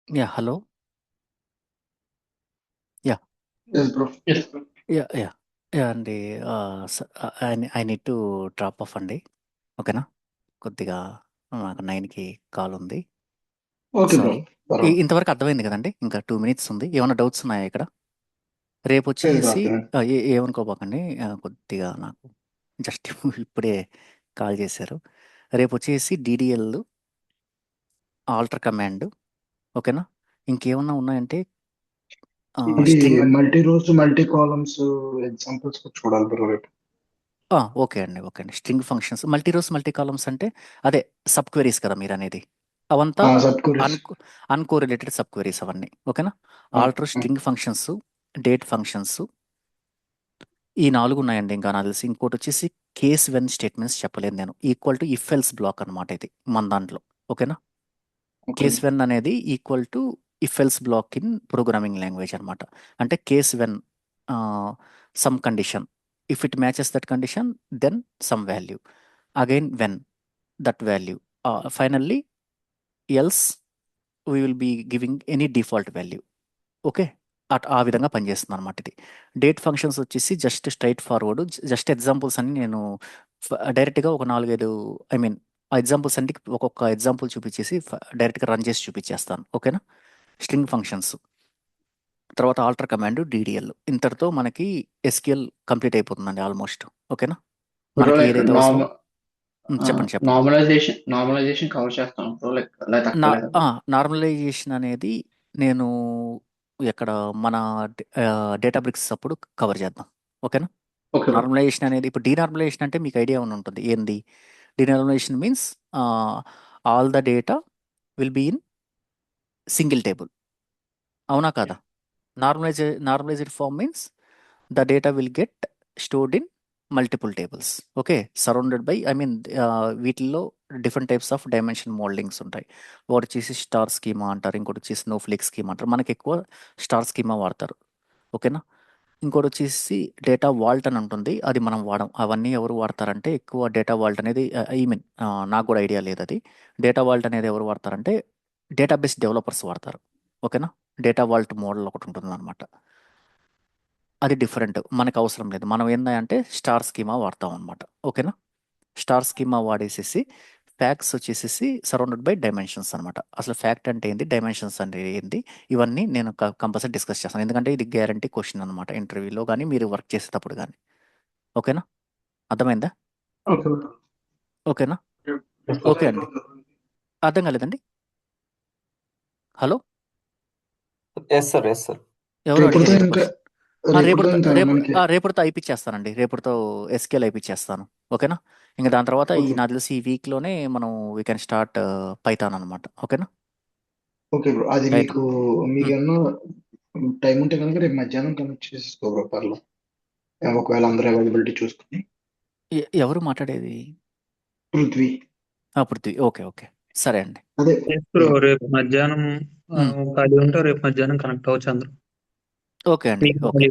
S1: Yeah, hello. Yeah
S2: yes bro.
S1: Yeah yeah yeah అండి. I need to drop off అండి. ఓకేనా? కొద్దిగా నాకు 9కి కాల్ ఉంది.
S2: Okay bro.
S1: సారీ. ఇంతవరకు అర్థమైంది కదండి? ఇంకా 2 మినిట్స్ ఉంది. ఏమైనా డౌట్స్ ఉన్నాయా ఇక్కడ? రేపు వచ్చేసి ఏమనుకోబాకండి, కొద్దిగా నాకు జస్ట్ ఇప్పుడే కాల్ చేశారు. రేపు వచ్చేసి DDL ఆల్టర్ కమాండ్. ఓకేనా? ఇంకేమన్నా ఉన్నాయంటే
S2: multi rows multi columns examples చూడాలి బ్రో రేపు.
S1: ఓకే అండి, ఓకే అండి. String functions, multi rows multi columns అంటే అదే సబ్ క్వెరీస్ కదా మీరు అనేది? అవంతా అన్కోరిలేటెడ్ సబ్ క్వెరీస్ అవన్నీ. ఓకేనా? Alter string functions, date functions, ఈ 4 ఉన్నాయండి. ఇంకా నాకు తెలిసి ఇంకోటి వచ్చేసి కేస్ వెన్ స్టేట్మెంట్స్ చెప్పలేదు నేను. Equal to if else block అనమాట ఇది మన దాంట్లో. ఓకేనా? కేస్ వెన్ అనేది equal to if else block in programming language అనమాట. అంటే case when some condition, if it matches that condition then some value, again when that value, finally else we will be giving any default value. Okay? ఆ విధంగా పనిచేస్తుంది అనమాట ఇది. Date functions వచ్చేసి just straightforward. Just examples అన్ని నేను డైరెక్ట్గా ఒక 4-5 ఐ మీన్ ఆ ఎగ్జాంపుల్స్ అన్ని ఒక్కొక్క ఎగ్జాంపుల్ చూపించేసి డైరెక్ట్గా రన్ చేసి చూపించేస్తాను. ఓకేనా? స్ట్రింగ్ ఫంక్షన్స్, తర్వాత ఆల్టర్ కమాండ్, డిడిఎల్, ఇంతటితో మనకి ఎస్క్యూఎల్ కంప్లీట్ అయిపోతుందండి ఆల్మోస్ట్. ఓకేనా?
S2: బ్రో
S1: మనకి
S2: లైక్
S1: ఏదైతే అవసరం చెప్పండి.
S2: నార్మలైజేషన్ కవర్ చేస్తాం బ్రో, లైక్ అలా తక్కువ లేదా?
S1: నార్మలైజేషన్ అనేది నేను ఎక్కడ మన డేటాబ్రిక్స్ అప్పుడు కవర్ చేద్దాం. ఓకేనా?
S2: Okay bro.
S1: నార్మలైజేషన్ అనేది ఇప్పుడు డీనార్మలైజేషన్ అంటే మీకు ఐడియా ఉంటుంది ఏంది. Denormalization means all the data will be in single table. అవునా కాదా? Normalized form means the data will get stored in multiple tables. Okay, surrounded by I mean వీటిల్లో different types of dimension mouldings ఉంటాయి. ఒకటి వచ్చేసి star schema అంటారు, ఇంకోటి వచ్చేసి Snowflake schema అంటారు. మనకి ఎక్కువ స్టార్ స్కీమా వాడతారు. ఓకేనా? ఇంకోటి వచ్చేసి డేటా వాల్ట్ అని ఉంటుంది, అది మనం వాడం. అవన్నీ ఎవరు వాడతారంటే ఎక్కువ డేటా వాల్ట్ అనేది ఐ మీన్ నాకు కూడా ఐడియా లేదు అది. డేటా వాల్ట్ అనేది ఎవరు వాడతారంటే డేటాబేస్ డెవలపర్స్ వాడతారు. ఓకేనా? డేటా వాల్ట్ మోడల్ ఒకటి ఉంటుంది అనమాట, అది డిఫరెంట్, మనకు అవసరం లేదు. మనం ఏంటంటే స్టార్ స్కీమా వాడతాం అనమాట. ఓకేనా? స్టార్ స్కీమా వాడేసేసి ఫ్యాక్ట్స్ వచ్చేసేసి సరౌండెడ్ బై డైమెన్షన్స్ అనమాట. అసలు ఫ్యాక్ట్ అంటే ఏంది, డైమెన్షన్స్ అంటే ఏంది, ఇవన్నీ నేను కంపల్సరీ డిస్కస్ చేస్తాను. ఎందుకంటే ఇది గ్యారంటీ క్వశ్చన్ అనమాట ఇంటర్వ్యూలో కానీ మీరు వర్క్ చేసేటప్పుడు కానీ. ఓకేనా? అర్థమైందా?
S2: Okay bro.
S1: ఓకేనా? ఓకే అండి. అర్థం కాలేదండి. Hello,
S6: yes sir, yes sir.
S1: ఎవరు
S2: రేపటితో
S1: అడిగారు
S2: ఇంకా
S1: క్వశ్చన్? రేపటితో
S2: మనకి
S1: రేపటితో అయిపించేస్తానండి. రేపటితో ఎస్కేల్ అయిపించేస్తాను. ఓకేనా? ఇంకా దాని తర్వాత
S2: ఓకే.
S1: నాకు తెలిసి ఈ వీక్లోనే మనం వీ కెన్ స్టార్ట్ పైథాన్ అనమాట. ఓకేనా?
S2: ఓకే బ్రో, అది
S1: పైథాన్.
S2: మీకన్నా టైం ఉంటే కనుక రేపు మధ్యాహ్నం కనెక్ట్ చేసేసుకో బ్రో, పర్లేదు. ఒకవేళ అందరూ అవైలబిలిటీ చూసుకుని.
S1: ఎవరు మాట్లాడేది?
S2: పృథ్వీ.
S1: పృథ్వీ. ఓకే, ఓకే, సరే అండి.
S2: అదే
S3: బ్రో రేపు మధ్యాహ్నం ఖాళీ ఉంటే రేపు మధ్యాహ్నం కనెక్ట్ అవ్వచ్చు అందరూ.
S1: ఓకే అండి. ఓకే,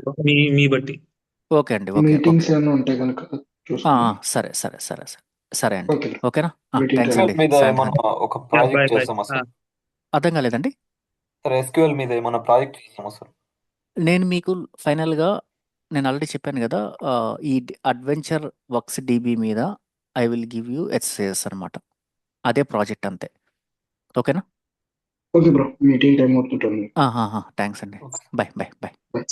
S3: మీ బట్టి.
S1: ఓకే అండి. Okay,
S2: meetings
S1: okay.
S2: ఏమైనా ఉంటే కనుక చూసుకుని.
S1: సరే సరే సరే సరే సరే అండి.
S2: Okay bro.
S1: ఓకేనా?
S2: మీటింగ్
S1: థ్యాంక్స్
S2: టైం
S1: అండి.
S6: మీద
S1: సాయంత్రం.
S6: ఏమన్నా ఒక
S3: బాయ్
S6: ప్రాజెక్ట్
S3: బాయ్.
S6: చేస్తామా సార్?
S1: అర్థం కాలేదండి.
S6: సార్ ఎస్క్యూఎల్ మీద ఏమన్నా ప్రాజెక్ట్ చేస్తామా సార్?
S1: నేను మీకు ఫైనల్గా నేను ఆల్రెడీ చెప్పాను కదా, ఈ అడ్వెంచర్ వర్క్స్ డీబీ మీద I will give you exercises అనమాట. అదే ప్రాజెక్ట్ అంతే. ఓకేనా?
S2: ఓకే బ్రో, మీటింగ్ టైం అవుతుంటుంది.
S1: థ్యాంక్స్ అండి.
S6: Okay.
S1: Bye bye bye.
S2: Bye.